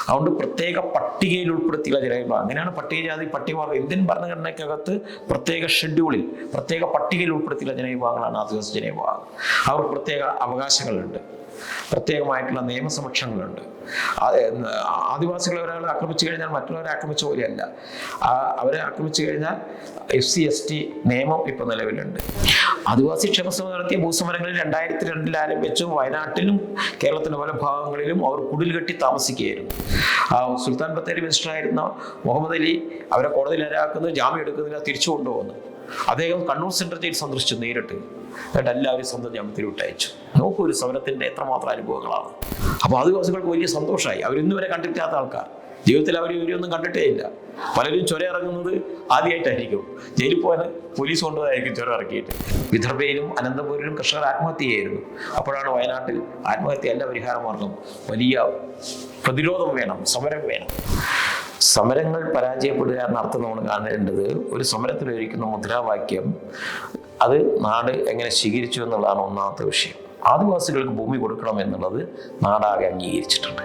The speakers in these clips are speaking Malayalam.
അതുകൊണ്ട് പ്രത്യേക പട്ടികയിൽ ഉൾപ്പെടുത്തിയുള്ള ജനവിഭാഗം. അങ്ങനെയാണ് പട്ടികജാതി പട്ടികവർഗം ഇന്ത്യൻ ഭരണഘടനയ്ക്കകത്ത് പ്രത്യേക ഷെഡ്യൂളിൽ പ്രത്യേക പട്ടികയിൽ ഉൾപ്പെടുത്തിയുള്ള ജനവിഭാഗങ്ങളാണ് ആദിവാസി ജനവിഭാഗം. അവർക്ക് പ്രത്യേക അവകാശങ്ങളുണ്ട്, പ്രത്യേകമായിട്ടുള്ള നിയമസമക്ഷങ്ങളുണ്ട്. ആദിവാസികളെ ഒരാൾ ആക്രമിച്ചു കഴിഞ്ഞാൽ മറ്റുള്ളവരെ ആക്രമിച്ച പോലെയല്ല. അവരെ ആക്രമിച്ചു കഴിഞ്ഞാൽ SC/ST നിയമം ഇപ്പോൾ നിലവിലുണ്ട്. ആദിവാസി ക്ഷേമസഭ നടത്തിയ ഭൂസമരങ്ങളിൽ 2002 ആരംഭിച്ചു. വയനാട്ടിലും കേരളത്തിലെ പല ഭാഗങ്ങളിലും അവർ കുടിൽ കെട്ടി താമസിക്കുകയായിരുന്നു. സുൽത്താൻ ബത്തേരി മിനിസ്റ്ററായിരുന്ന മുഹമ്മദ് അലി അവരെ കോടതിയിൽ ഇരയാക്കുന്നത്, ജാമ്യം എടുക്കുന്നില്ല, തിരിച്ചു കൊണ്ടുപോകുന്നു. അദ്ദേഹം കണ്ണൂർ സെൻട്രൽ ജയിൽ സന്ദർശിച്ചു നേരിട്ട്. എന്നിട്ട് എല്ലാവരും സ്വന്തം ജാമ്യത്തിൽ വിട്ടയച്ചു. നോക്കൂ ഒരു സമരത്തിൻ്റെ എത്രമാത്രം അനുഭവങ്ങളാണ്. അപ്പോൾ ആദിവാസികൾക്ക് വലിയ സന്തോഷമായി. അവരിന്ന് വരെ കണ്ടിട്ടില്ലാത്ത ആൾക്കാർ, ജീവിതത്തിൽ അവർ ഇവരെയൊന്നും കണ്ടിട്ടേ ഇല്ല. പലരും ചുരം ഇറങ്ങുന്നത് ആദ്യമായിട്ടായിരിക്കും. ജയിലിൽ പോയാൽ പോലീസ് കൊണ്ടുപോയതായിരിക്കും ചുരം ഇറക്കിയിട്ട്. വിദർഭയിലും അനന്തപൂരിലും കർഷകർ ആത്മഹത്യ ചെയ്യായിരുന്നു. അപ്പോഴാണ് വയനാട്ടിൽ ആത്മഹത്യയല്ല പരിഹാരമാർഗം, വലിയ പ്രതിരോധം വേണം, സമരം വേണം. സമരങ്ങൾ പരാജയപ്പെടുക എന്ന അർത്ഥം നമ്മൾ കാണേണ്ടത് ഒരു സമരത്തിൽ ഒരിക്കുന്ന മുദ്രാവാക്യം അത് നാട് എങ്ങനെ സ്വീകരിച്ചു എന്നുള്ളതാണ് ഒന്നാമത്തെ വിഷയം. ആദിവാസികൾക്ക് ഭൂമി കൊടുക്കണം എന്നുള്ളത് നാടാകെ അംഗീകരിച്ചിട്ടുണ്ട്.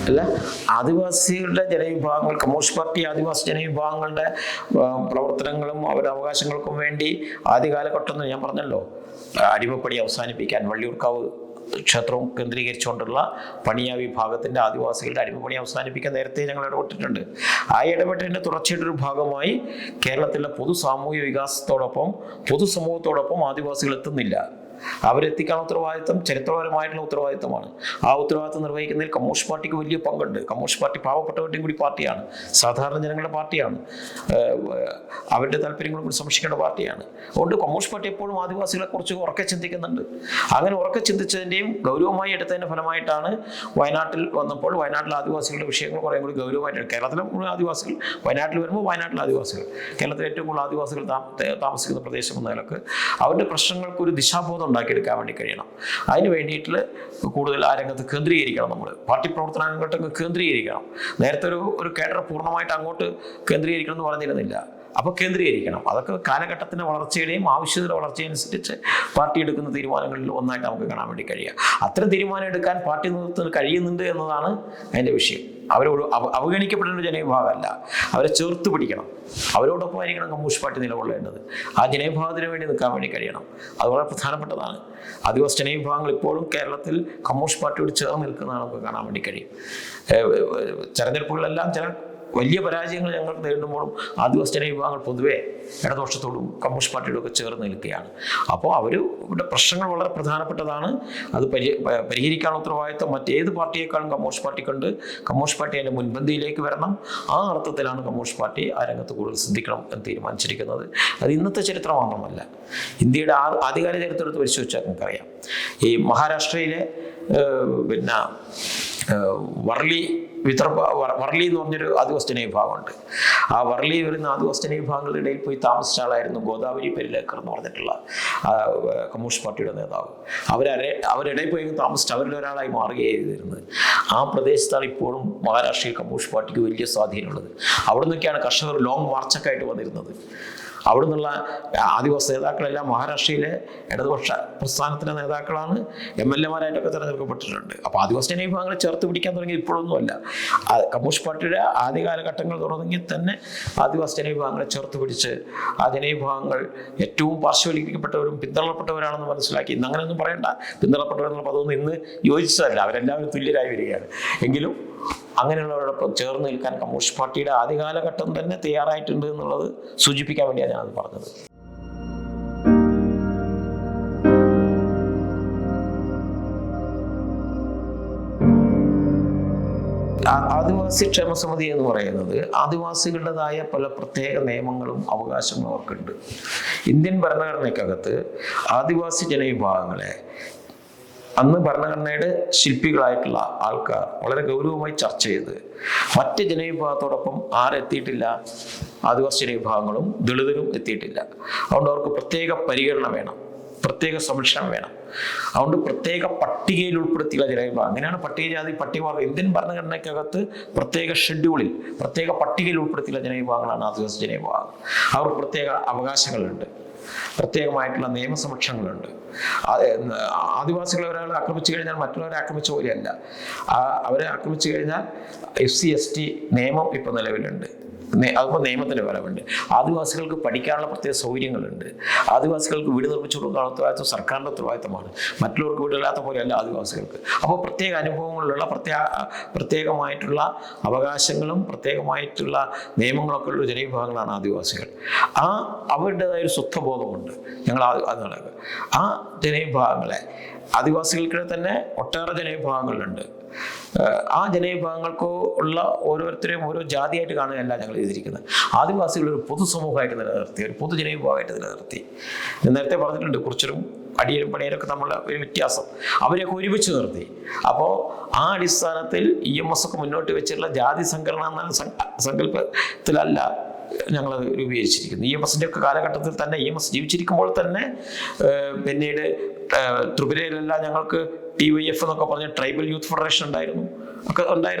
അല്ല, ആദിവാസികളുടെ ജനവിഭാഗങ്ങൾ, കമ്മ്യൂണിസ്റ്റ് പാർട്ടി ആദിവാസി ജനവിഭാഗങ്ങളുടെ പ്രവർത്തനങ്ങളും അവരുടെ അവകാശങ്ങൾക്കും വേണ്ടി ആദ്യ കാലഘട്ടം ഞാൻ പറഞ്ഞല്ലോ, അടിമപ്പണി അവസാനിപ്പിക്കാൻ വള്ളിയൂർക്കാവ് ക്ഷേത്രവും കേന്ദ്രീകരിച്ചുകൊണ്ടുള്ള പണിയ വിഭാഗത്തിൻ്റെ ആദിവാസികളുടെ അടിമപ്പണി അവസാനിപ്പിക്കാൻ നേരത്തെ ഞങ്ങൾ ഇടപെട്ടിട്ടുണ്ട്. ആ ഇടപെട്ടതിൻ്റെ തുടർച്ചയായിട്ടൊരു ഭാഗമായി കേരളത്തിലെ പൊതു സാമൂഹിക വികാസത്തോടൊപ്പം പൊതുസമൂഹത്തോടൊപ്പം ആദിവാസികൾ എത്തുന്നില്ല. അവരെത്തിക്കാൻ ഉത്തരവാദിത്തം ചരിത്രപരമായിട്ടുള്ള ഉത്തരവാദിത്തമാണ്. ആ ഉത്തരവാദിത്തം നിർവഹിക്കുന്നതിൽ കമ്മ്യൂണിസ്റ്റ് പാർട്ടിക്ക് വലിയ പങ്കുണ്ട്. കമ്മ്യൂണിസ്റ്റ് പാർട്ടി പാവപ്പെട്ടവരുടെയും കൂടി പാർട്ടിയാണ്, സാധാരണ ജനങ്ങളുടെ പാർട്ടിയാണ്, അവരുടെ താല്പര്യങ്ങളും കൂടി സംരക്ഷിക്കേണ്ട പാർട്ടിയാണ്. അതുകൊണ്ട് കമ്മ്യൂണിസ്റ്റ് പാർട്ടി എപ്പോഴും ആദിവാസികളെ കുറിച്ച് ഉറക്കെ ചിന്തിക്കുന്നുണ്ട്. അങ്ങനെ ഉറക്കെ ചിന്തിച്ചതിൻ്റെയും ഗൗരവമായി എടുത്തതിൻ്റെ ഫലമായിട്ടാണ് വയനാട്ടിൽ വന്നപ്പോൾ വയനാട്ടിലെ ആദിവാസികളുടെ വിഷയങ്ങൾ കുറേ കൂടി ഗൗരവമായിട്ട്, കേരളത്തിലെ മുഴുവൻ ആദിവാസികൾ വയനാട്ടിൽ വരുമ്പോൾ വയനാട്ടിലെ ആദിവാസികൾ, കേരളത്തിലെ ഏറ്റവും കൂടുതൽ ആദിവാസികൾ താമസിക്കുന്ന പ്രദേശം എന്ന നിലക്ക് അവരുടെ പ്രശ്നങ്ങൾക്ക് ഒരു ദിശാബോധം ഉണ്ടാക്കിയെടുക്കാൻ വേണ്ടി കഴിയണം. അതിന് വേണ്ടിയിട്ട് കൂടുതൽ ആ രംഗത്ത് കേന്ദ്രീകരിക്കണം. നമ്മൾ പാർട്ടി പ്രവർത്തനങ്ങോട്ടൊക്കെ കേന്ദ്രീകരിക്കണം. നേരത്തെ ഒരു കേഡർ പൂർണ്ണമായിട്ട് അങ്ങോട്ട് കേന്ദ്രീകരിക്കണം എന്ന് പറഞ്ഞിരുന്നില്ല. അപ്പോൾ കേന്ദ്രീകരിക്കണം. അതൊക്കെ കാലഘട്ടത്തിൻ്റെ വളർച്ചയുടെയും ആവശ്യത്തിൻ്റെ വളർച്ചയനുസരിച്ച് പാർട്ടി എടുക്കുന്ന തീരുമാനങ്ങളിൽ ഒന്നായിട്ട് നമുക്ക് കാണാൻ വേണ്ടി കഴിയുക. അത്തരം തീരുമാനം എടുക്കാൻ പാർട്ടി നേതൃത്വത്തിന് കഴിയുന്നുണ്ട് എന്നതാണ് അതിൻ്റെ വിഷയം. അവരോട് അവഗണിക്കപ്പെടേണ്ട ജനവിഭാഗമല്ല, അവരെ ചേർത്ത് പിടിക്കണം. അവരോടൊപ്പം ആയിരിക്കണം കമ്മ്യൂണിസ്റ്റ് പാർട്ടി നിലകൊള്ളേണ്ടത്. ആ ജനവിഭാഗത്തിന് വേണ്ടി നിൽക്കാൻ വേണ്ടി കഴിയണം. അത് വളരെ പ്രധാനപ്പെട്ടതാണ്. ആദിവാസി ജനവിഭാഗങ്ങൾ ഇപ്പോഴും കേരളത്തിൽ കമ്മ്യൂണിസ്റ്റ് പാർട്ടിയോട് ചേർന്ന് നിൽക്കുന്നതാണ് നമുക്ക് കാണാൻ വേണ്ടി കഴിയും. തെരഞ്ഞെടുപ്പുകളിലെല്ലാം ചില വലിയ പരാജയങ്ങൾ ഞങ്ങൾ നേരിടുമ്പോഴും ആദിവാസി ജനവിഭാഗങ്ങൾ പൊതുവെ ഇടതുപക്ഷത്തോടും കമ്മ്യൂണിസ്റ്റ് പാർട്ടിയോടും ഒക്കെ ചേർന്ന് നിൽക്കുകയാണ്. അപ്പോൾ അവരുടെ പ്രശ്നങ്ങൾ വളരെ പ്രധാനപ്പെട്ടതാണ്. അത് പരിഹരിക്കാനുള്ള ഉത്തരവാദിത്വം മറ്റേത് പാർട്ടിയേക്കാളും കമ്മ്യൂണിസ്റ്റ് പാർട്ടിക്കുണ്ട്. കമ്മ്യൂണിസ്റ്റ് പാർട്ടി അതിൻ്റെ മുൻപന്തിയിലേക്ക് വരണം. ആ അർത്ഥത്തിലാണ് കമ്മ്യൂണിസ്റ്റ് പാർട്ടി ആ രംഗത്ത് കൂടുതൽ ശ്രദ്ധിക്കണം എന്ന് തീരുമാനിച്ചിരിക്കുന്നത്. അത് ഇന്നത്തെ ചരിത്രം മാത്രമല്ല, ഇന്ത്യയുടെ ആദ്യകാല ചരിത്രത്തെ പരിശോധിച്ചാൽ നമുക്കറിയാം. ഈ മഹാരാഷ്ട്രയിലെ വർലി എന്ന് പറഞ്ഞൊരു ആദിവാസി ജനവിഭാഗമുണ്ട്. ആ വർലി വരുന്ന ആദിവാസി ജനവിഭാഗങ്ങളുടെ ഇടയിൽ പോയി താമസിച്ച ആളായിരുന്നു ഗോദാവരി പെരിലേക്കർ എന്ന് പറഞ്ഞിട്ടുള്ള കമ്മ്യൂണിസ്റ്റ് പാർട്ടിയുടെ നേതാവ്. അവരിടയിൽ പോയി താമസിച്ച് അവരുടെ ഒരാളായി മാറുകയായിരുന്നത്. ആ പ്രദേശത്താണ് ഇപ്പോഴും മഹാരാഷ്ട്രയിൽ കമ്മ്യൂണിസ്റ്റ് പാർട്ടിക്ക് വലിയ സ്വാധീനമുള്ളത്. അവിടെ നിന്നൊക്കെയാണ് കർഷകർ ലോങ് മാർച്ചൊക്കെ ആയിട്ട് വന്നിരുന്നത്. അവിടെ നിന്നുള്ള ആദിവാസി നേതാക്കളെല്ലാം മഹാരാഷ്ട്രയിലെ ഇടതുപക്ഷ പ്രസ്ഥാനത്തിൻ്റെ നേതാക്കളാണ്, MLA-മാരായിട്ടൊക്കെ തിരഞ്ഞെടുക്കപ്പെട്ടിട്ടുണ്ട്. അപ്പോൾ ആദിവാസി ജനവിഭാഗങ്ങളെ ചേർത്ത് പിടിക്കാൻ തുടങ്ങി ഇപ്പോഴൊന്നുമല്ല. കമ്മ്യൂണിസ്റ്റ് പാർട്ടിയുടെ ആദ്യ കാലഘട്ടങ്ങൾ തുടങ്ങി തന്നെ ആദിവാസി ജനവിഭാഗങ്ങളെ ചേർത്ത് പിടിച്ച് ആ ജനവിഭാഗങ്ങൾ ഏറ്റവും പാർശ്വവൽക്കരിക്കപ്പെട്ടവരും പിന്തള്ളപ്പെട്ടവരാണെന്ന് മനസ്സിലാക്കി. ഇന്ന് അങ്ങനെയൊന്നും പറയണ്ട, പിന്തള്ളപ്പെട്ടവരെന്നുള്ള പദമൊന്നും ഇന്ന് യോജിച്ചതല്ല. അവരെല്ലാവരും തുല്യരായി വരികയാണ്. എങ്കിലും അങ്ങനെയുള്ളവരോടൊപ്പം ചേർന്ന് നിൽക്കാൻ കമ്മ്യൂണിസ്റ്റ് പാർട്ടിയുടെ ആദ്യ കാലഘട്ടം തന്നെ തയ്യാറായിട്ടുണ്ട് എന്നുള്ളത് സൂചിപ്പിക്കാൻ വേണ്ടിയാണ് ഞാനത് പറഞ്ഞത്. ആദിവാസി ക്ഷേമസമിതി എന്ന് പറയുന്നത് ആദിവാസികളുടേതായ പല പ്രത്യേക നിയമങ്ങളും അവകാശങ്ങളും അവർക്കുണ്ട്. ഇന്ത്യൻ ഭരണഘടനയ്ക്കകത്ത് ആദിവാസി ജനവിഭാഗങ്ങളെ അന്ന് ഭരണഘടനയുടെ ശില്പികളായിട്ടുള്ള ആൾക്കാർ വളരെ ഗൗരവമായി ചർച്ച ചെയ്ത് മറ്റ് ജനവിഭാഗത്തോടൊപ്പം ആരെത്തിയിട്ടില്ല? ആദിവാസി ജനവിഭാഗങ്ങളും ദളിതരും എത്തിയിട്ടില്ല. അതുകൊണ്ട് അവർക്ക് പ്രത്യേക പരിഗണന വേണം, പ്രത്യേക സംരക്ഷണം വേണം. അതുകൊണ്ട് പ്രത്യേക പട്ടികയിൽ ഉൾപ്പെടുത്തിയുള്ള ജനവിഭാഗം, അങ്ങനെയാണ് പട്ടികജാതി പട്ടികവർഗം ഇന്ത്യൻ ഭരണഘടനയ്ക്കകത്ത് പ്രത്യേക ഷെഡ്യൂളിൽ പ്രത്യേക പട്ടികയിൽ ഉൾപ്പെടുത്തിയുള്ള ജനവിഭാഗങ്ങളാണ് ആദിവാസി ജനവിഭാഗം. അവർക്ക് പ്രത്യേക അവകാശങ്ങളുണ്ട്, പ്രത്യേകമായിട്ടുള്ള നിയമസംരക്ഷണങ്ങളുണ്ട്. ആദിവാസികളെ ഒരാൾ ആക്രമിച്ചു കഴിഞ്ഞാൽ മറ്റുള്ളവരെ ആക്രമിച്ച പോലെയല്ല. അവരെ ആക്രമിച്ചു കഴിഞ്ഞാൽ SC/ST നിയമം ഇപ്പോൾ നിലവിലുണ്ട്. അതിപ്പോൾ നിയമത്തിന് വരവുണ്ട്. ആദിവാസികൾക്ക് പഠിക്കാനുള്ള പ്രത്യേക സൗകര്യങ്ങളുണ്ട്. ആദിവാസികൾക്ക് വീട് നിർമ്മിച്ചു കൊടുക്കാനുള്ള ഉത്തരവാദിത്വം സർക്കാരിൻ്റെ ഉത്തരവാദിത്തമാണ്. മറ്റുള്ളവർക്ക് വീടില്ലാത്ത പോലെയല്ല ആദിവാസികൾക്ക്. അപ്പോൾ പ്രത്യേക അനുഭവങ്ങളിലുള്ള പ്രത്യേകമായിട്ടുള്ള അവകാശങ്ങളും പ്രത്യേകമായിട്ടുള്ള നിയമങ്ങളൊക്കെ ഉള്ള ജനവിഭാഗങ്ങളാണ് ആദിവാസികൾ. അവരുടേതായ ഒരു സ്വത്വബോധമുണ്ട്. ഞങ്ങൾ ആ ജനവിഭാഗങ്ങളെ, ആദിവാസികൾക്കിടെ തന്നെ ഒട്ടേറെ ജനവിഭാഗങ്ങളുണ്ട്. ആ ജനവിഭാഗങ്ങൾക്ക് ഉള്ള ഓരോരുത്തരെയും ഓരോ ജാതിയായിട്ട് കാണുകയല്ല ഞങ്ങൾ ചെയ്തിരിക്കുന്നത്. ആദിവാസികൾ ഒരു പൊതുസമൂഹമായിട്ട് നിലനിർത്തി, ഒരു പൊതുജനവിഭാഗമായിട്ട് നിലനിർത്തി. നേരത്തെ പറഞ്ഞിട്ടുണ്ട്, കുറിച്ചൊരു അടിയരും പണിയരൊക്കെ തമ്മിലുള്ള ഒരു വ്യത്യാസം, അവരെയൊക്കെ ഒരുമിച്ച് നിർത്തി. അപ്പോൾ ആ അടിസ്ഥാനത്തിൽ EMS ഒക്കെ മുന്നോട്ട് വെച്ചിട്ടുള്ള ജാതി സംഘടന എന്ന സങ്കല്പത്തിലല്ല ഞങ്ങളത് രൂപീകരിച്ചിരിക്കുന്നു. EMSന്റെ ഒക്കെ കാലഘട്ടത്തിൽ തന്നെ, EMS ജീവിച്ചിരിക്കുമ്പോൾ തന്നെ, പിന്നീട് ത്രിപുരയിലെല്ലാം ഞങ്ങൾക്ക് TYF എന്നൊക്കെ പറഞ്ഞ ട്രൈബൽ യൂത്ത് ഫെഡറേഷൻ ഉണ്ടായിരുന്നു.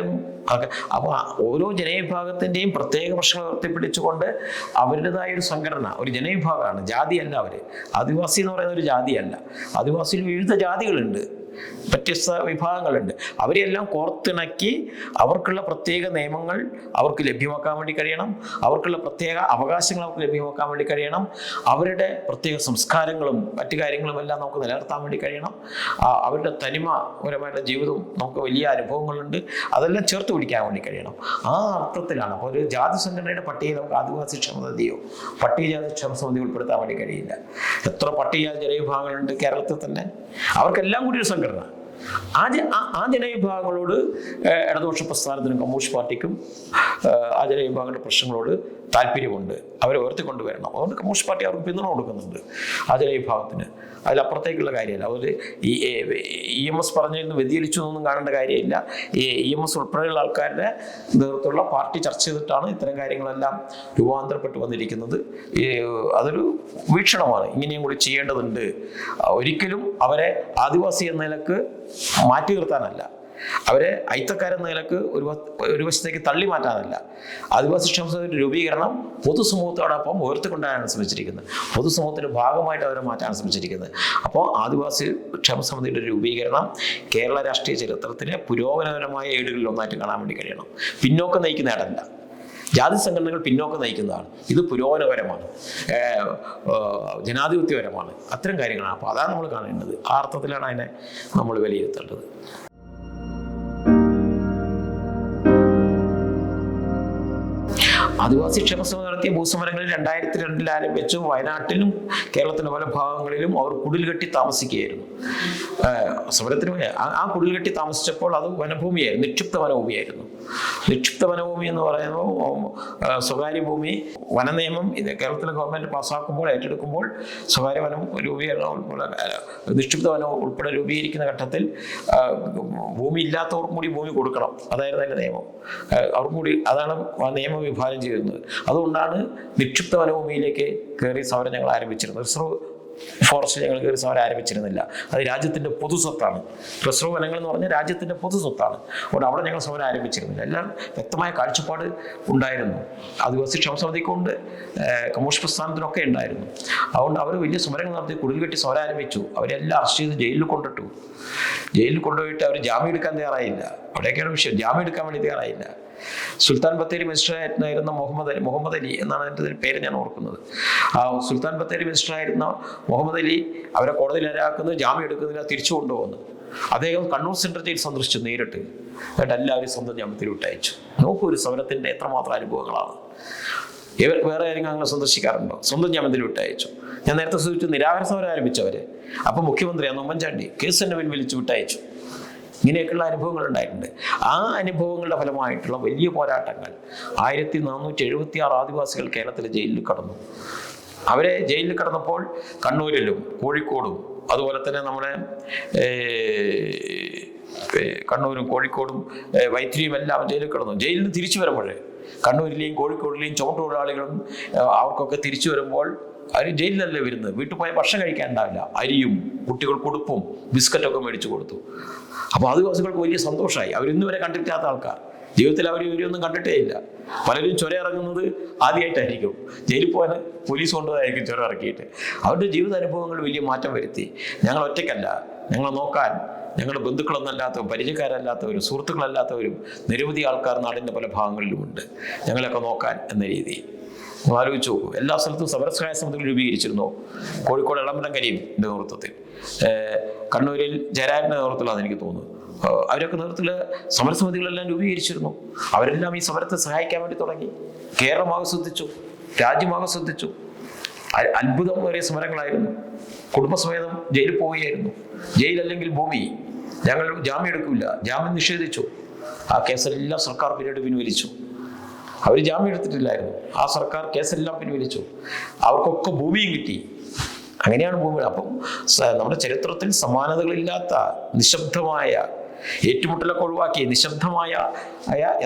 അപ്പോൾ ഓരോ ജനവിഭാഗത്തിൻ്റെയും പ്രത്യേക പ്രശ്നങ്ങൾ ഉയർത്തിപ്പിടിച്ചുകൊണ്ട് അവരുടേതായ ഒരു സംഘടന, ഒരു ജനവിഭാഗമാണ്, ജാതിയല്ല അവർ. ആദിവാസി എന്ന് പറയുന്ന ഒരു ജാതിയല്ല. ആദിവാസിയിൽ വിവിധ ജാതികളുണ്ട്, വ്യത്യസ്ത വിഭാഗങ്ങളുണ്ട്. അവരെല്ലാം കോർത്തിണക്കി അവർക്കുള്ള പ്രത്യേക നിയമങ്ങൾ അവർക്ക് ലഭ്യമാക്കാൻ വേണ്ടി കഴിയണം, അവർക്കുള്ള പ്രത്യേക അവകാശങ്ങൾ അവർക്ക് ലഭ്യമാക്കാൻ വേണ്ടി കഴിയണം, അവരുടെ പ്രത്യേക സംസ്കാരങ്ങളും മറ്റു കാര്യങ്ങളും എല്ലാം നമുക്ക് നിലനിർത്താൻ വേണ്ടി കഴിയണം. അവരുടെ തനിമപരമായിട്ടുള്ള ജീവിതവും നമുക്ക് വലിയ അനുഭവങ്ങളുണ്ട്, അതെല്ലാം ചേർത്ത് പിടിക്കാൻ വേണ്ടി കഴിയണം. ആ അർത്ഥത്തിലാണ്. അപ്പോൾ ഒരു ജാതി സംഘടനയുടെ പട്ടികയിൽ നമുക്ക് ആദിവാസി ക്ഷമതയോ പട്ടികജാതി ക്ഷമസമിതിയോ ഉൾപ്പെടുത്താൻ വേണ്ടി കഴിയില്ല. എത്ര പട്ടികജാതി ജനവിഭാഗങ്ങളുണ്ട് കേരളത്തിൽ തന്നെ, അവർക്കെല്ലാം കൂടി ഒരു സംഘടന. ആ ജനവിഭാഗങ്ങളോട് ഇടതുപക്ഷ പ്രസ്ഥാനത്തിനും കമ്മ്യൂണിസ്റ്റ് പാർട്ടിക്കും ആ ജനവിഭാഗങ്ങളുടെ പ്രശ്നങ്ങളോട് താല്പര്യമുണ്ട്, അവരെ ഉയർത്തിക്കൊണ്ടുവരണം. അതുകൊണ്ട് കമ്മ്യൂണിസ്റ്റ് പാർട്ടി അവർക്ക് പിന്തുണ കൊടുക്കുന്നുണ്ട് ആ ജനവിഭാഗത്തിന്. അതിലപ്പുറത്തേക്കുള്ള കാര്യമല്ല. അവർ EMS പറഞ്ഞതിന് വ്യതിചലിച്ചു എന്നൊന്നും കാണേണ്ട കാര്യമില്ല. EMS ഉൾപ്പെടെയുള്ള ആൾക്കാരുടെ നേതൃത്വമുള്ള പാർട്ടി ചർച്ച ചെയ്തിട്ടാണ് ഇത്തരം കാര്യങ്ങളെല്ലാം രൂപാന്തരപ്പെട്ട് വന്നിരിക്കുന്നത്. അതൊരു വീക്ഷണമാണ്, ഇങ്ങനെയും കൂടി ചെയ്യേണ്ടതുണ്ട്. ഒരിക്കലും അവരെ ആദിവാസി എന്ന നിലക്ക് മാറ്റി നിർത്താനല്ല, അവരെ അയിത്തക്കാരെന്ന നിലക്ക് ഒരു വശത്തേക്ക് തള്ളി മാറ്റാനല്ല. ആദിവാസി ക്ഷേമസമിതിയുടെ രൂപീകരണം പൊതുസമൂഹത്തോടൊപ്പം ഉയർത്തിക്കൊണ്ടാണ് ശ്രമിച്ചിരിക്കുന്നത്, പൊതുസമൂഹത്തിന്റെ ഭാഗമായിട്ട് അവരെ മാറ്റാൻ ശ്രമിച്ചിരിക്കുന്നത്. അപ്പോൾ ആദിവാസി ക്ഷേമസമിതിയുടെ രൂപീകരണം കേരള രാഷ്ട്രീയ ചരിത്രത്തിലെ പുരോഗമനപരമായ ഏടുകളിൽ ഒന്നായിട്ട് കാണാൻ വേണ്ടി കഴിയണം. പിന്നോക്കം നയിക്കുന്ന ഇടമല്ല. ജാതി സംഘടനകൾ പിന്നോക്കം നയിക്കുന്നതാണ്, ഇത് പുരോഗമനപരമാണ്, ജനാധിപത്യപരമാണ്, അത്തരം കാര്യങ്ങളാണ്. അപ്പോൾ അതാണ് നമ്മൾ കാണേണ്ടത്. ആ അർത്ഥത്തിലാണ് അതിനെ നമ്മൾ വിലയിരുത്തേണ്ടത്. ആദിവാസി ക്ഷേമസമിതി നടത്തിയ ഭൂസമരങ്ങളിൽ 2002 ആരംഭിച്ചു. വയനാട്ടിലും കേരളത്തിൻ്റെ പല ഭാഗങ്ങളിലും അവർ കുടിൽ കെട്ടി താമസിക്കുകയായിരുന്നു. സമരത്തിന് ആ കുടിൽ കെട്ടി താമസിച്ചപ്പോൾ അത് വനഭൂമിയായിരുന്നു, നിക്ഷിപ്ത വനഭൂമിയായിരുന്നു. നിക്ഷിപ്ത വനഭൂമി എന്ന് പറയുമ്പോൾ സ്വകാര്യ ഭൂമി വനനിയമം കേരളത്തിലെ ഗവൺമെൻറ് പാസ്സാക്കുമ്പോൾ, ഏറ്റെടുക്കുമ്പോൾ സ്വകാര്യ വനം രൂപീകരണം, നിക്ഷിപ്ത വനം ഉൾപ്പെടെ രൂപീകരിക്കുന്ന ഘട്ടത്തിൽ ഭൂമി ഇല്ലാത്തവർക്കും കൂടി ഭൂമി കൊടുക്കണം, അതായിരുന്നു അതിൻ്റെ നിയമം. അവർക്കും കൂടി, അതാണ് നിയമം വിഭാവനം ചെയ്യുന്നത്. അതുകൊണ്ടാണ് നിക്ഷിപ്ത വനഭൂമിയിലേക്ക് കയറി സമരം ഞങ്ങൾ ആരംഭിച്ചിരുന്നത്. റിസർവ് ഫോറസ്റ്റ് ഞങ്ങൾ കയറി സമരം ആരംഭിച്ചിരുന്നില്ല. അത് രാജ്യത്തിൻ്റെ പൊതുസ്വത്താണ്. റിസർവ് വനങ്ങൾ എന്ന് പറഞ്ഞാൽ രാജ്യത്തിൻ്റെ പൊതുസ്വത്താണ്. അതുകൊണ്ട് അവിടെ ഞങ്ങൾ സമരം ആരംഭിച്ചിരുന്നില്ല. എല്ലാം വ്യക്തമായ കാഴ്ചപ്പാട് ഉണ്ടായിരുന്നു. ആദിവാസി ക്ഷേമസമിതിക്കുണ്ട്, കമ്മ്യൂണിസ്റ്റ് പ്രസ്ഥാനത്തിനൊക്കെ ഉണ്ടായിരുന്നു. അതുകൊണ്ട് അവർ വലിയ സമരങ്ങൾ നടത്തി കുടിൽ കെട്ടി സമരം ആരംഭിച്ചു. അവരെല്ലാം അറസ്റ്റ് ചെയ്ത് ജയിലിൽ കൊണ്ടിട്ടു. ജയിലിൽ കൊണ്ടുപോയിട്ട് അവർ ജാമ്യം എടുക്കാൻ തയ്യാറായില്ല. അവിടെയൊക്കെയാണ് വിഷയം, ജാമ്യം എടുക്കാൻ വേണ്ടി തയ്യാറായില്ല. സുൽത്താൻ ബത്തേരി മിനിസ്റ്ററായിരുന്ന മുഹമ്മദ് അലി എന്നാണ് എൻ്റെ പേര് ഞാൻ ഓർക്കുന്നത്. ആ സുൽത്താൻ ബത്തേരി മിനിസ്റ്ററായിരുന്ന മുഹമ്മദ് അലി അവരെ കോടതിയിൽ ഇരയാക്കുന്നത്, ജാമ്യം എടുക്കുന്നില്ല, തിരിച്ചു കൊണ്ടുപോകുന്നു. അദ്ദേഹം കണ്ണൂർ സെൻട്രൽ ജയിൽ സന്ദർശിച്ചു നേരിട്ട്. എന്നിട്ട് എല്ലാവരും സ്വന്തം ജാമ്യത്തിൽ വിട്ടയച്ചു. നോക്കൂ ഒരു സമരത്തിൻ്റെ എത്രമാത്രം അനുഭവങ്ങളാണ്. വേറെ ആരെങ്കിലും അങ്ങനെ സന്ദർശിക്കാറുണ്ടോ? സ്വന്തം ജാമ്യത്തിൽ വിട്ടയച്ചു. ഞാൻ നേരത്തെ സൂചിപ്പിച്ചു നിരാഹാര സമരം ആരംഭിച്ചവരെ, അപ്പം മുഖ്യമന്ത്രി അന്ന് ഉമ്മൻചാണ്ടി കേസ് തന്നെ പിൻവലിച്ച് വിട്ടയച്ചു. ഇങ്ങനെയൊക്കെയുള്ള അനുഭവങ്ങൾ ഉണ്ടായിട്ടുണ്ട്. ആ അനുഭവങ്ങളുടെ ഫലമായിട്ടുള്ള വലിയ പോരാട്ടങ്ങൾ 1476 ആദിവാസികൾ കേരളത്തിലെ ജയിലിൽ കടന്നു. അവരെ ജയിലിൽ കടന്നപ്പോൾ കണ്ണൂരിലും കോഴിക്കോടും അതുപോലെ തന്നെ നമ്മുടെ കണ്ണൂരും കോഴിക്കോടും വൈത്തിരിയും എല്ലാം ജയിലിൽ കിടന്നു. ജയിലിൽ നിന്ന് തിരിച്ചു വരുമ്പോൾ കണ്ണൂരിലെയും കോഴിക്കോടിലെയും ചുമട്ടുതൊഴിലാളികളും അവർക്കൊക്കെ തിരിച്ചു വരുമ്പോൾ അവർ ജയിലിലല്ലേ വരുന്നത്. വീട്ടിൽ പോയാൽ ഭക്ഷണം കഴിക്കാൻ ഉണ്ടാവില്ല. അരിയും കുട്ടികൾക്ക് ഉടുപ്പും ബിസ്ക്കറ്റൊക്കെ മേടിച്ചു കൊടുത്തു. അപ്പോൾ ആദിവാസികൾക്ക് വലിയ സന്തോഷമായി. അവരിന്ന് വരെ കണ്ടിട്ടില്ലാത്ത ആൾക്കാർ, ജീവിതത്തിൽ അവർ ഇവരൊന്നും കണ്ടിട്ടേ ഇല്ല. പലരും ചുരം ഇറങ്ങുന്നത് ആദ്യമായിട്ടായിരിക്കും. ജയിലിൽ പോകാൻ പോലീസ് കൊണ്ടുപോയതായിരിക്കും ചുരം ഇറക്കിയിട്ട്. അവരുടെ ജീവിതാനുഭവങ്ങൾ വലിയ മാറ്റം വരുത്തി. ഞങ്ങൾ ഒറ്റയ്ക്കല്ല, ഞങ്ങളെ നോക്കാൻ ഞങ്ങളുടെ ബന്ധുക്കളൊന്നല്ലാത്തവരും പരിചയക്കാരല്ലാത്തവരും സുഹൃത്തുക്കളല്ലാത്തവരും നിരവധി ആൾക്കാർ നാടിൻ്റെ പല ഭാഗങ്ങളിലുമുണ്ട് ഞങ്ങളെയൊക്കെ നോക്കാൻ എന്ന രീതി. ആലോചിച്ചു നോക്കൂ. എല്ലാ സ്ഥലത്തും സമരസഹായ സമിതികൾ രൂപീകരിച്ചിരുന്നു. കോഴിക്കോട് ഇളമരം കരീമിൻ്റെ നേതൃത്വത്തിൽ, കണ്ണൂരിൽ ജയരാജൻ്റെ നേതൃത്വത്തിലാണെന്ന് എനിക്ക് തോന്നുന്നു. അവരൊക്കെ നേതൃത്വത്തിൽ സമരസമിതികളെല്ലാം രൂപീകരിച്ചിരുന്നു. അവരെല്ലാം ഈ സമരത്തെ സഹായിക്കാൻ വേണ്ടി തുടങ്ങി. കേരളമാകെ ശ്രദ്ധിച്ചു, രാജ്യമാകെ ശ്രദ്ധിച്ചു. അത്ഭുതം വരെ സമരങ്ങളായിരുന്നു. കുടുംബസമേതം ജയിലിൽ പോവുകയായിരുന്നു. ജയിലല്ലെങ്കിൽ ഭൂമി, ഞങ്ങൾ ജാമ്യം എടുക്കില്ല, ജാമ്യം നിഷേധിച്ചു. ആ കേസെല്ലാം സർക്കാർ പിന്നീട് പിൻവലിച്ചു. അവർ ജാമ്യം എടുത്തിട്ടില്ലായിരുന്നു. ആ സർക്കാർ കേസെല്ലാം പിൻവലിച്ചു. അവർക്കൊക്കെ ഭൂമിയും കിട്ടി. അങ്ങനെയാണ് ഭൂമി. അപ്പം നമ്മുടെ ചരിത്രത്തിൽ സമാനതകളില്ലാത്ത നിശബ്ദമായ ഏറ്റുമുട്ടലൊക്കെ ഒഴിവാക്കി നിശബ്ദമായ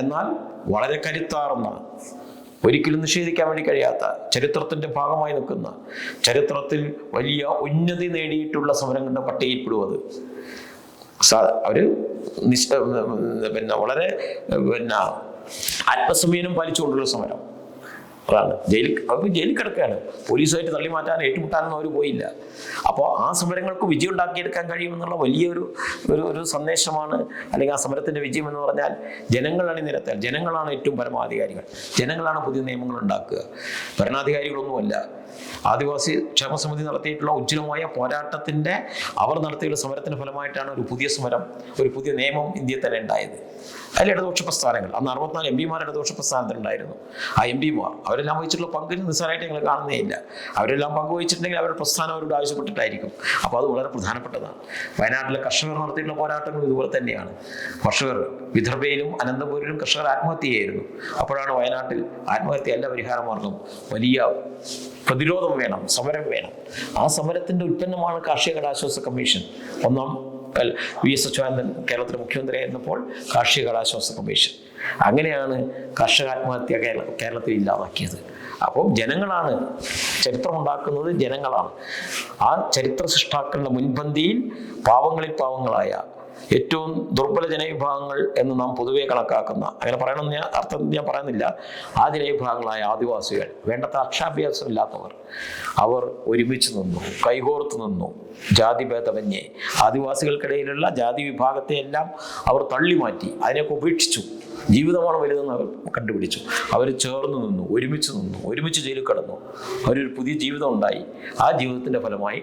എന്നാൽ വളരെ കരുത്താർന്ന, ഒരിക്കലും നിഷേധിക്കാൻ വേണ്ടി കഴിയാത്ത, ചരിത്രത്തിൻ്റെ ഭാഗമായി നിൽക്കുന്ന, ചരിത്രത്തിൽ വലിയ ഉന്നതി നേടിയിട്ടുള്ള സമരങ്ങളുടെ പട്ടികയിൽപ്പെടുന്നത്. അവർ വളരെ ആത്മസംയമനം പാലിച്ചുകൊണ്ടുള്ള സമരം. അതാണ് ജയിലിൽ കിടക്കുകയാണ്. പോലീസുമായിട്ട് തള്ളി മാറ്റാൻ ഏറ്റുമുട്ടാനൊന്നും അവർ പോയില്ല. അപ്പോൾ ആ സമരങ്ങൾക്ക് വിജയം ഉണ്ടാക്കിയെടുക്കാൻ കഴിയുമെന്നുള്ള വലിയൊരു ഒരു സന്ദേശമാണ്. അല്ലെങ്കിൽ ആ സമരത്തിൻ്റെ വിജയം എന്ന് പറഞ്ഞാൽ ജനങ്ങളാണ് നിരത്താൻ. ജനങ്ങളാണ് ഏറ്റവും പരമാധികാരികൾ. ജനങ്ങളാണ് പുതിയ നിയമങ്ങൾ ഉണ്ടാക്കുക, ഭരണാധികാരികളൊന്നുമല്ല. ആദിവാസി ക്ഷേമസമിതി നടത്തിയിട്ടുള്ള ഉജ്ജ്വലമായ പോരാട്ടത്തിൻ്റെ, അവർ നടത്തിയുള്ള സമരത്തിൻ്റെ ഫലമായിട്ടാണ് ഒരു പുതിയ സമരം, ഒരു പുതിയ നിയമം ഇന്ത്യയിൽ തന്നെ ഉണ്ടായത്. അതിൽ ഇടതുപക്ഷ പ്രസ്ഥാനങ്ങൾ, അന്ന് 64 MP ഇടതുപക്ഷ പ്രസ്ഥാനത്തിലുണ്ടായിരുന്നു. ആ MP അവരെല്ലാം വഹിച്ചിട്ടുള്ള പങ്കിന് നിസ്സാരമായിട്ട് ഞങ്ങൾ കാണുന്നേ ഇല്ല. അവരെല്ലാം പങ്കുവഹിച്ചിട്ടുണ്ടെങ്കിൽ അവരുടെ പ്രസ്ഥാനം അവരോട് ആവശ്യപ്പെട്ടിട്ടായിരിക്കും. അപ്പോൾ അത് വളരെ പ്രധാനപ്പെട്ടതാണ്. വയനാട്ടിലെ കർഷകർ നടത്തിയിട്ടുള്ള പോരാട്ടങ്ങൾ ഇതുപോലെ തന്നെയാണ്. കർഷകർ വിദർഭയിലും അനന്തപൂരിലും കർഷകർ ആത്മഹത്യ ചെയ്യായിരുന്നു. അപ്പോഴാണ് വയനാട്ടിൽ ആത്മഹത്യയല്ല പരിഹാരമാർഗം, വലിയ പ്രതിരോധം വേണം, സമരം വേണം. ആ സമരത്തിൻ്റെ ഉൽപ്പന്നമാണ് കാർഷിക കടാശ്വാസ കമ്മീഷൻ. ഒന്നാം VS അച്യുതാനന്ദൻ കേരളത്തിലെ മുഖ്യമന്ത്രിയായിരുന്നപ്പോൾ കാർഷിക കടാശ്വാസ കമ്മീഷൻ. അങ്ങനെയാണ് കർഷക ആത്മഹത്യ കേരളത്തിൽ ഇല്ലാതാക്കിയത്. അപ്പോൾ ജനങ്ങളാണ് ചരിത്രമുണ്ടാക്കുന്നത്, ജനങ്ങളാണ്. ആ ചരിത്ര സൃഷ്ടാക്കളുടെ മുൻപന്തിയിൽ പാവങ്ങളിൽ പാവങ്ങളായ ഏറ്റവും ദുർബല ജനവിഭാഗങ്ങൾ എന്ന് നാം പൊതുവെ കണക്കാക്കുന്ന, അങ്ങനെ പറയണമെന്ന് അർത്ഥം ഞാൻ പറയുന്നില്ല, ആ ജനവിഭാഗങ്ങളായ ആദിവാസികൾ, വേണ്ടത്ര അക്ഷരാഭ്യാസം ഇല്ലാത്തവർ, അവർ ഒരുമിച്ച് നിന്നു, കൈകോർത്ത് നിന്നു. ജാതിഭേദമന്യേ ആദിവാസികൾക്കിടയിലുള്ള ജാതി വിഭാഗത്തെ എല്ലാം അവർ തള്ളിമാറ്റി, അതിനെയൊക്കെ ഉപേക്ഷിച്ചു. ജീവിതമാണ് വലുതെന്ന് അവർ കണ്ടുപിടിച്ചു. അവർ ചേർന്ന് നിന്നു, ഒരുമിച്ച് നിന്നു, ഒരുമിച്ച് ജയിലിൽ കിടന്നു. അവരൊരു പുതിയ ജീവിതം ഉണ്ടായി. ആ ജീവിതത്തിൻ്റെ ഫലമായി,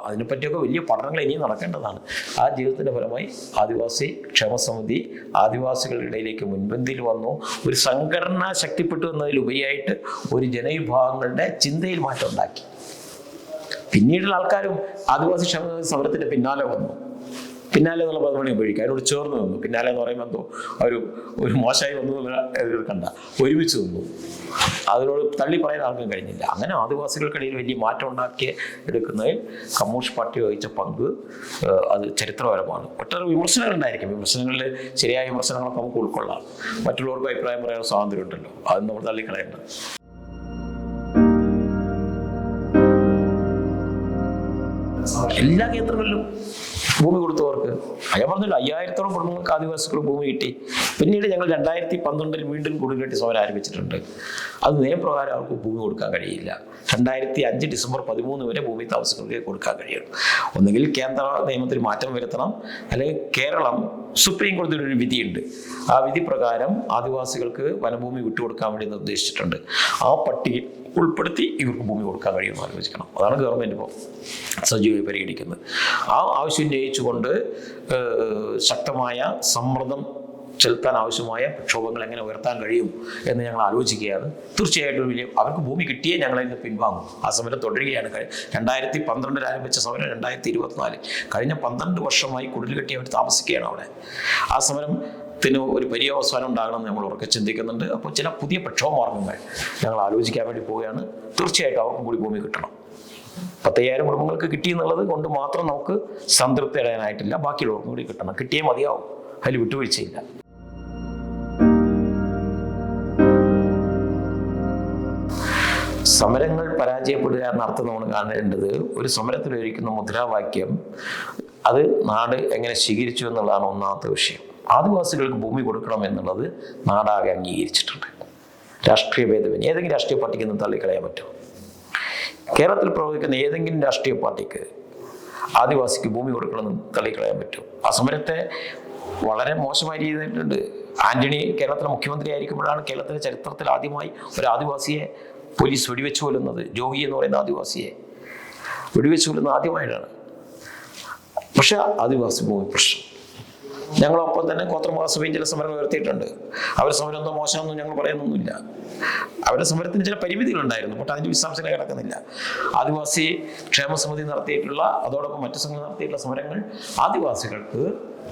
അതിനെപ്പറ്റിയൊക്കെ വലിയ പഠനങ്ങൾ ഇനിയും നടക്കേണ്ടതാണ്. ആ ജീവിതത്തിൻ്റെ ഫലമായി ആദിവാസി ക്ഷേമസമിതി ആദിവാസികളുടെ ഇടയിലേക്ക് മുൻപന്തിയിൽ വന്നു. ഒരു സംഘടന ശക്തിപ്പെട്ടു എന്നതിലുപരിയായിട്ട് ഒരു ജനവിഭാഗങ്ങളുടെ ചിന്തയിൽ മാറ്റം ഉണ്ടാക്കി. പിന്നീടുള്ള ആൾക്കാരും ആദിവാസി ക്ഷേമസമിതി സമരത്തിൻ്റെ പിന്നാലെ വന്നു. പിന്നാലെ എന്നുള്ള പദമണി ഉപയോഗിക്കുക, അതിനോട് ചേർന്ന് നിന്നു. പിന്നാലെ എന്ന് പറയുമ്പോൾ എന്തോ ഒരു മോശമായി വന്നു കണ്ട, ഒരുമിച്ച് നിന്നു. അതിനോട് തള്ളി പറയാൻ ആർക്കും കഴിഞ്ഞില്ല. അങ്ങനെ ആദിവാസികൾക്കിടയിൽ വലിയ മാറ്റം ഉണ്ടാക്കി എടുക്കുന്നതിൽ കമ്മ്യൂണിസ്റ്റ് പാർട്ടി വഹിച്ച പങ്ക് അത് ചരിത്രപരമാണ്. ഒട്ടേറെ വിമർശനങ്ങൾ ഉണ്ടായിരിക്കും. വിമർശനങ്ങളിൽ ശരിയായ വിമർശനങ്ങളൊക്കെ നമുക്ക് ഉൾക്കൊള്ളാം. മറ്റുള്ളവർക്ക് അഭിപ്രായം പറയാൻ സ്വാതന്ത്ര്യം ഉണ്ടല്ലോ, അത് നമ്മൾ തള്ളിക്കളയേണ്ട. എല്ലാ കേന്ദ്രങ്ങളിലും ഭൂമി കൊടുത്തവർക്ക്, ഞാൻ പറഞ്ഞല്ലോ 5000-ഓളം കുടുംബങ്ങൾക്ക് ആദിവാസികൾ ഭൂമി കിട്ടി. പിന്നീട് ഞങ്ങൾ 2012 വീണ്ടും കുടികെട്ടി സമരം ആരംഭിച്ചിട്ടുണ്ട്. അത് നിയമപ്രകാരം അവർക്ക് ഭൂമി കൊടുക്കാൻ കഴിയില്ല. 2005 ഡിസംബർ 13 വരെ ഭൂമി താമസങ്ങൾക്ക് കൊടുക്കാൻ കഴിയുള്ളൂ. ഒന്നുകിൽ കേന്ദ്ര നിയമത്തിൽ മാറ്റം വരുത്തണം, അല്ലെങ്കിൽ കേരളം സുപ്രീം കോടതിയുടെ ഒരു വിധിയുണ്ട്. ആ വിധി പ്രകാരം ആദിവാസികൾക്ക് വനഭൂമി വിട്ടുകൊടുക്കാൻ വേണ്ടി നിർദ്ദേശിച്ചിട്ടുണ്ട്. ആ പട്ടികയിൽ ഉൾപ്പെടുത്തി ഇവർക്ക് ഭൂമി കൊടുക്കാൻ കഴിയുമെന്ന് ആലോചിക്കണം. അതാണ് ഗവൺമെൻറ് ഇപ്പോൾ സജീവമായി പരിഗണിക്കുന്നത്. ആ ആവശ്യം ഉന്നയിച്ചുകൊണ്ട് ശക്തമായ സമ്മർദ്ദം ചെലുത്താൻ ആവശ്യമായ പ്രക്ഷോഭങ്ങൾ എങ്ങനെ ഉയർത്താൻ കഴിയും എന്ന് ഞങ്ങൾ ആലോചിക്കുകയാണ്. തീർച്ചയായിട്ടും അവർക്ക് ഭൂമി കിട്ടിയേ ഞങ്ങളതിൽ നിന്ന് പിൻവാങ്ങും. ആ സമരം തുടരുകയാണ്. 2012 ആരംഭിച്ച സമരം 2024, കഴിഞ്ഞ 12 വർഷമായി കുടിൽ കെട്ടി അവർ താമസിക്കുകയാണ് അവിടെ. ആ സമരത്തിന് ഒരു പര്യവസാനം ഉണ്ടാകണമെന്ന് നമ്മൾ ഉറക്കെ ചിന്തിക്കുന്നുണ്ട്. അപ്പോൾ ചില പുതിയ പ്രക്ഷോഭ മാർഗങ്ങൾ ഞങ്ങൾ ആലോചിക്കാൻ വേണ്ടി പോവുകയാണ്. തീർച്ചയായിട്ടും അവർക്കും കൂടി ഭൂമി കിട്ടണം. 10,000 കുടുംബങ്ങൾക്ക് കിട്ടിയെന്നുള്ളത് കൊണ്ട് മാത്രം നമുക്ക് സംതൃപ്തി അടയാനായിട്ടില്ല. ബാക്കിയുള്ളവർക്കും കൂടി കിട്ടണം. കിട്ടിയേ മതിയാവും, അതിൽ വിട്ടുവീഴ്ചയില്ല. സമരങ്ങൾ പരാജയപ്പെടുക എന്ന അർത്ഥം നമ്മൾ കാണേണ്ടത് ഒരു സമരത്തിൽ ഒരുക്കുന്ന മുദ്രാവാക്യം അത് നാട് എങ്ങനെ സ്വീകരിച്ചു എന്നുള്ളതാണ് ഒന്നാമത്തെ വിഷയം. ആദിവാസികൾക്ക് ഭൂമി കൊടുക്കണം എന്നുള്ളത് നാടാകെ അംഗീകരിച്ചിട്ടുണ്ട്. രാഷ്ട്രീയ ഭേദമന്യേ ഏതെങ്കിലും രാഷ്ട്രീയ പാർട്ടിക്ക് നിന്ന് തള്ളിക്കളയാൻ പറ്റുമോ? കേരളത്തിൽ പ്രവർത്തിക്കുന്ന ഏതെങ്കിലും രാഷ്ട്രീയ പാർട്ടിക്ക് ആദിവാസിക്ക് ഭൂമി കൊടുക്കണമെന്ന് തള്ളിക്കളയാൻ പറ്റും? ആ സമരത്തെ വളരെ മോശമായി ചെയ്തിട്ടുണ്ട്. ആന്റണി കേരളത്തിലെ മുഖ്യമന്ത്രി ആയിരിക്കുമ്പോഴാണ് കേരളത്തിലെ ചരിത്രത്തിൽ ആദ്യമായി ഒരു ആദിവാസിയെ പോലീസ് വെടിവെച്ച് കൊല്ലുന്നത്. ജോഗി എന്ന് പറയുന്ന ആദിവാസിയെ വെടിവെച്ച് കൊല്ലുന്നത് ആദ്യമായിട്ടാണ്. പക്ഷെ ആദിവാസി ഭൂമി പ്രശ്നം ഞങ്ങളൊപ്പം തന്നെ ഗോത്രമഹാസഭയും ചില സമരം ഉയർത്തിയിട്ടുണ്ട്. അവർ സമരം എന്തോ മോശമെന്നും ഞങ്ങൾ പറയുന്നൊന്നുമില്ല. അവരുടെ സമരത്തിന് ചില പരിമിതികളുണ്ടായിരുന്നു, പക്ഷെ അതിൻ്റെ വിശദാംശങ്ങൾ കിടക്കുന്നില്ല. ആദിവാസി ക്ഷേമസമിതി നടത്തിയിട്ടുള്ള അതോടൊപ്പം മറ്റു സംഘങ്ങൾ നടത്തിയിട്ടുള്ള സമരങ്ങൾ ആദിവാസികൾക്ക്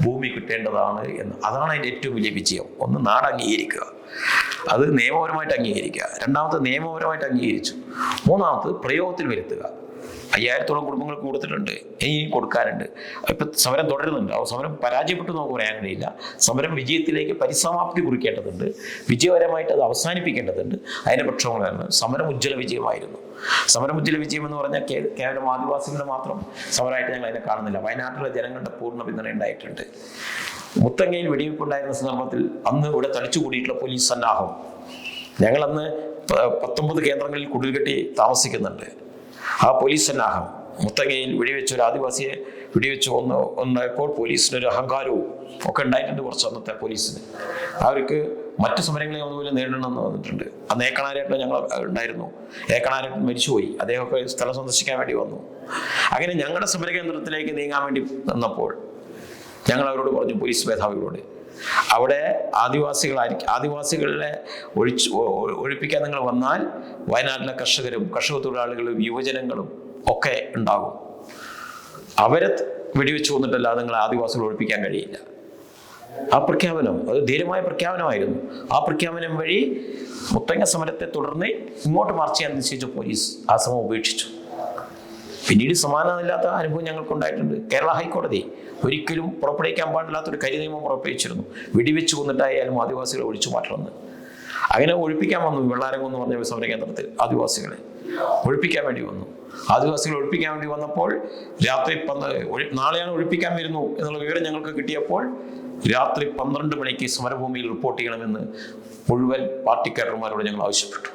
ഭൂമി കിട്ടേണ്ടതാണ് എന്ന്, അതാണ് അതിൻ്റെ ഏറ്റവും വലിയ വിജയം. ഒന്ന്, നാട് അംഗീകരിക്കുക, അത് നിയമപരമായിട്ട് അംഗീകരിക്കുക. രണ്ടാമത് നിയമപരമായിട്ട് അംഗീകരിച്ചു. മൂന്നാമത് പ്രയോഗത്തിൽ വരുത്തുക. 5,000-ഓളം കുടുംബങ്ങൾക്ക് കൊടുത്തിട്ടുണ്ട്, ഇനിയും കൊടുക്കാനുണ്ട്. ഇപ്പം സമരം തുടരുന്നുണ്ട്. ആ സമരം പരാജയപ്പെട്ടു നമുക്ക് പറയാൻ കഴിയില്ല. സമരം വിജയത്തിലേക്ക് പരിസമാപ്തി കുറിക്കേണ്ടതുണ്ട്, വിജയപരമായിട്ട് അത് അവസാനിപ്പിക്കേണ്ടതുണ്ട്. അതിൻ്റെ പക്ഷങ്ങളാണ്. സമരം ഉജ്ജ്വല വിജയമായിരുന്നു. സമരം ഉജ്ജ്വല വിജയം എന്ന് പറഞ്ഞാൽ കേവലം ആദിവാസികളുടെ മാത്രം സമരമായിട്ട് ഞങ്ങൾ അതിനെ കാണുന്നില്ല. വയനാട്ടിലെ ജനങ്ങളുടെ പൂർണ്ണ പിന്തുണ ഉണ്ടായിട്ടുണ്ട്. മുത്തങ്ങയിൽ വെടിവെപ്പുണ്ടായിരുന്ന സന്ദർഭത്തിൽ അന്ന് ഇവിടെ തടിച്ചുകൂടിയിട്ടുള്ള പോലീസ് സന്നാഹം, ഞങ്ങളന്ന് 19 കേന്ദ്രങ്ങളിൽ കുടിൽകെട്ടി താമസിക്കുന്നുണ്ട്. ആ പോലീസ് സന്നാഹം മുത്തങ്ങയിൽ വെടിവെച്ച് ഒരു ആദിവാസിയെ വെടിവെച്ച് ഒന്നപ്പോൾ പോലീസിനൊരു അഹങ്കാരവും ഒക്കെ ഉണ്ടായിട്ടുണ്ട് കുറച്ച് അന്നത്തെ പോലീസിന്. അവർക്ക് മറ്റു സമരങ്ങളെ ഒന്നുപോലെ നേരിടണമെന്ന് വന്നിട്ടുണ്ട്. അന്ന് ഏക്കണാരേട്ടൻ ഞങ്ങൾ ഉണ്ടായിരുന്നു. ഏക്കണാരേട്ടൻ മരിച്ചുപോയി. അദ്ദേഹമൊക്കെ സ്ഥലം സന്ദർശിക്കാൻ വേണ്ടി വന്നു. അങ്ങനെ ഞങ്ങളുടെ സമരകേന്ദ്രത്തിലേക്ക് നീങ്ങാൻ വേണ്ടി വന്നപ്പോൾ ഞങ്ങൾ അവരോട് പറഞ്ഞു, പോലീസ് മേധാവികളോട്, അവിടെ ആദിവാസികളെ ഒഴിപ്പിക്കാൻ നിങ്ങൾ വന്നാൽ വയനാട്ടിലെ കർഷകരും കർഷക തൊഴിലാളികളും യുവജനങ്ങളും ഒക്കെ ഉണ്ടാകും. അവരെ വെടിവെച്ച് കൊന്നിട്ടല്ലാതെ നിങ്ങൾ ആദിവാസികളെ ഒഴിപ്പിക്കാൻ കഴിയില്ല. ആ പ്രഖ്യാപനം അത് ധീരമായ പ്രഖ്യാപനമായിരുന്നു. ആ പ്രഖ്യാപനം വഴി മുത്തങ്ങ സമരത്തെ തുടർന്ന് ഇങ്ങോട്ട് മാർച്ച് ചെയ്യാൻ നിശ്ചയിച്ച പോലീസ് ആ സമരം ഉപേക്ഷിച്ചു. പിന്നീട് സമാനമില്ലാത്ത അനുഭവം ഞങ്ങൾക്കുണ്ടായിട്ടുണ്ട്. കേരള ഹൈക്കോടതി ഒരിക്കലും പുറപ്പെടുവിക്കാൻ പാടില്ലാത്തൊരു കരിനിയമം പുറപ്പെടുവിച്ചിരുന്നു. വെടിവെച്ച് കൊന്നിട്ടായാലും ആദിവാസികളെ ഒഴിച്ചു മാറ്റണമെന്ന്. അങ്ങനെ ഒഴിപ്പിക്കാൻ വന്നു. വെള്ളാരംഗം എന്ന് പറഞ്ഞ സമര കേന്ദ്രത്തിൽ ആദിവാസികളെ ഒഴിപ്പിക്കാൻ വേണ്ടി വന്നു. ആദിവാസികളെ ഒഴിപ്പിക്കാൻ വേണ്ടി വന്നപ്പോൾ രാത്രി നാളെയാണ് ഒഴിപ്പിക്കാൻ വരുന്നു എന്നുള്ള വിവരം ഞങ്ങൾക്ക് കിട്ടിയപ്പോൾ രാത്രി 12 മണിക്ക് സമരഭൂമിയിൽ റിപ്പോർട്ട് ചെയ്യണമെന്ന് മുഴുവൻ പാർട്ടി കേഡർമാരോട് ഞങ്ങൾ ആവശ്യപ്പെട്ടു.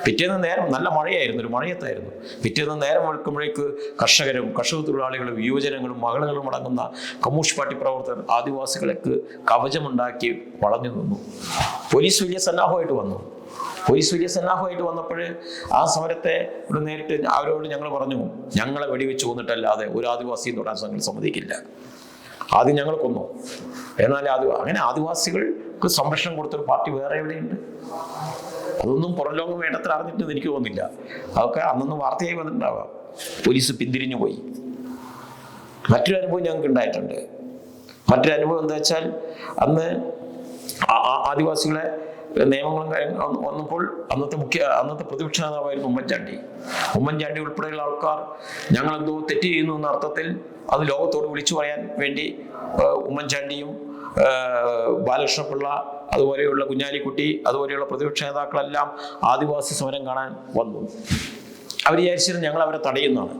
പിറ്റേന്ന് നേരം നല്ല മഴയായിരുന്നു, ഒരു മഴയത്തായിരുന്നു. പിറ്റേന്ന് നേരം വെളുക്കുമ്പോഴേക്ക് കർഷകരും കർഷക തൊഴിലാളികളും യുവജനങ്ങളും മകളുകളും അടങ്ങുന്ന കമ്മ്യൂണിസ്റ്റ് പാർട്ടി പ്രവർത്തകർ ആദിവാസികൾക്ക് കവചമുണ്ടാക്കി വളഞ്ഞു നിന്നു. പോലീസ് വലിയ സന്നാഹമായിട്ട് വന്നപ്പോൾ ആ സമരത്തെ നേരിട്ട് അവരോട് ഞങ്ങൾ പറഞ്ഞു, ഞങ്ങളെ വെടിവെച്ച് കൊന്നിട്ടല്ലാതെ ഒരു ആദിവാസിയും തൊടാൻ സംഘം സമ്മതിക്കില്ല. ആദ്യം ഞങ്ങൾ കൊന്നു. എന്നാൽ അങ്ങനെ ആദിവാസികൾക്ക് സംരക്ഷണം കൊടുത്തൊരു പാർട്ടി വേറെ എവിടെയുണ്ട്? അതൊന്നും പുറം ലോകം വേണ്ടത്ര അറിഞ്ഞിട്ടെന്ന് എനിക്ക് തോന്നുന്നില്ല. അതൊക്കെ അന്നൊന്നും വാർത്തയായി വന്നിട്ടുണ്ടാവാം. പോലീസ് പിന്തിരിഞ്ഞു പോയി. മറ്റൊരു അനുഭവം ഞങ്ങൾക്ക് ഉണ്ടായിട്ടുണ്ട്. മറ്റൊരു അനുഭവം എന്താ വെച്ചാൽ, അന്ന് ആദിവാസികളെ നിയമങ്ങളും കാര്യങ്ങളും വന്നപ്പോൾ അന്നത്തെ പ്രതിപക്ഷ നേതാവായിരുന്നു ഉമ്മൻചാണ്ടി ഉൾപ്പെടെയുള്ള ആൾക്കാർ ഞങ്ങളെന്തോ തെറ്റ് ചെയ്യുന്നു എന്ന അർത്ഥത്തിൽ അത് ലോകത്തോട് വിളിച്ചു പറയാൻ വേണ്ടി ഉമ്മൻചാണ്ടിയും ബാലകൃഷ്ണപിള്ള അതുപോലെയുള്ള കുഞ്ഞാലിക്കുട്ടി അതുപോലെയുള്ള പ്രതിപക്ഷ നേതാക്കളെല്ലാം ആദിവാസി സമരം കാണാൻ വന്നു. അവർ വിചാരിച്ചിരുന്നു ഞങ്ങൾ അവരെ തടയുന്നതാണ്.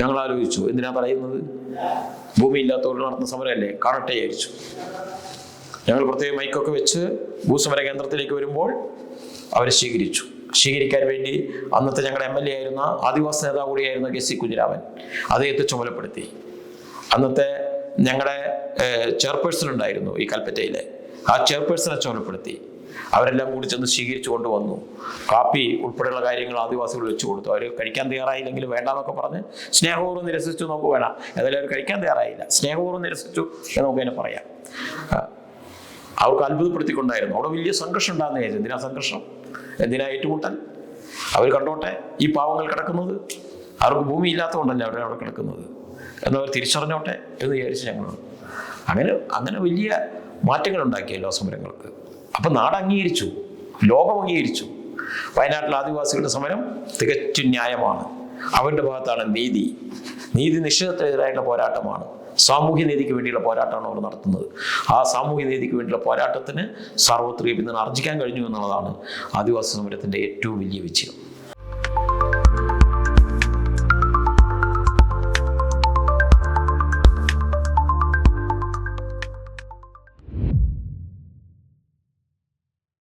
ഞങ്ങൾ ആലോചിച്ചു, എന്തിനാ തടയുന്നത്? ഭൂമി ഇല്ലാത്തവർ നടത്തുന്ന സമരമല്ലേ, കാണട്ടെ വിചാരിച്ചു. ഞങ്ങൾ പ്രത്യേക മൈക്കൊക്കെ വെച്ച് ഭൂസമര കേന്ദ്രത്തിലേക്ക് വരുമ്പോൾ അവരെ സ്വീകരിക്കാൻ വേണ്ടി അന്നത്തെ ഞങ്ങളുടെ MLA ആയിരുന്ന ആദിവാസി നേതാവ് കൂടിയായിരുന്ന KC കുഞ്ഞിരാമൻ അദ്ദേഹത്തെ ചുമതലപ്പെടുത്തി. അന്നത്തെ ഞങ്ങളുടെ ചെയർപേഴ്സൺ ഉണ്ടായിരുന്നു ഈ കൽപ്പറ്റയിലെ, ആ ചെയർപേഴ്സണെ ചുമതലപ്പെടുത്തി. അവരെല്ലാം കൂടി ചെന്ന് സ്വീകരിച്ചു കൊണ്ടുവന്നു. കാപ്പി ഉൾപ്പെടെയുള്ള കാര്യങ്ങൾ ആദിവാസികൾ വെച്ചു കൊടുത്തു. അവർ കഴിക്കാൻ തയ്യാറായില്ലെങ്കിൽ വേണ്ടാന്നൊക്കെ പറഞ്ഞ് സ്നേഹപൂർവ്വം നിരസിച്ചു. നമുക്ക് വേണം, ഏതായാലും അവർ കഴിക്കാൻ തയ്യാറായില്ല, സ്നേഹപൂർവ്വം നിരസിച്ചു എന്ന് നമുക്ക് തന്നെ പറയാം. അവർക്ക് അത്ഭുതപ്പെടുത്തിക്കൊണ്ടായിരുന്നു. അവിടെ വലിയ സംഘർഷം ഉണ്ടാകുന്ന വിചാരിച്ചു. എന്തിനാ സംഘർഷം? എന്തിനാ ഏറ്റുമുട്ടൽ? അവർ കണ്ടോട്ടെ ഈ പാവങ്ങൾ കിടക്കുന്നത്, അവർക്ക് ഭൂമി ഇല്ലാത്തതുകൊണ്ടല്ലേ അവിടെ കിടക്കുന്നത് എന്നവർ തിരിച്ചറിഞ്ഞോട്ടെ എന്ന് വിചാരിച്ച് ഞങ്ങൾ അങ്ങനെ വലിയ മാറ്റങ്ങൾ ഉണ്ടാക്കിയല്ലോ സമരങ്ങൾക്ക്. അപ്പം നാട് അംഗീകരിച്ചു, ലോകം അംഗീകരിച്ചു. വയനാട്ടിലെ ആദിവാസികളുടെ സമരം തികച്ചും ന്യായമാണ്. അവരുടെ ഭാഗത്താണ് നീതി. നീതി നിഷേധത്തിനെതിരായിട്ടുള്ള പോരാട്ടമാണ്. സാമൂഹ്യ നീതിക്ക് വേണ്ടിയുള്ള പോരാട്ടമാണ് അവർ നടത്തുന്നത്. ആ സാമൂഹ്യ നീതിക്ക് വേണ്ടിയുള്ള പോരാട്ടത്തിന് സാർവത്രിക പിന്തുണ ആർജിക്കാൻ കഴിഞ്ഞു എന്നുള്ളതാണ് ആദിവാസി സമരത്തിൻ്റെ ഏറ്റവും വലിയ വിജയം.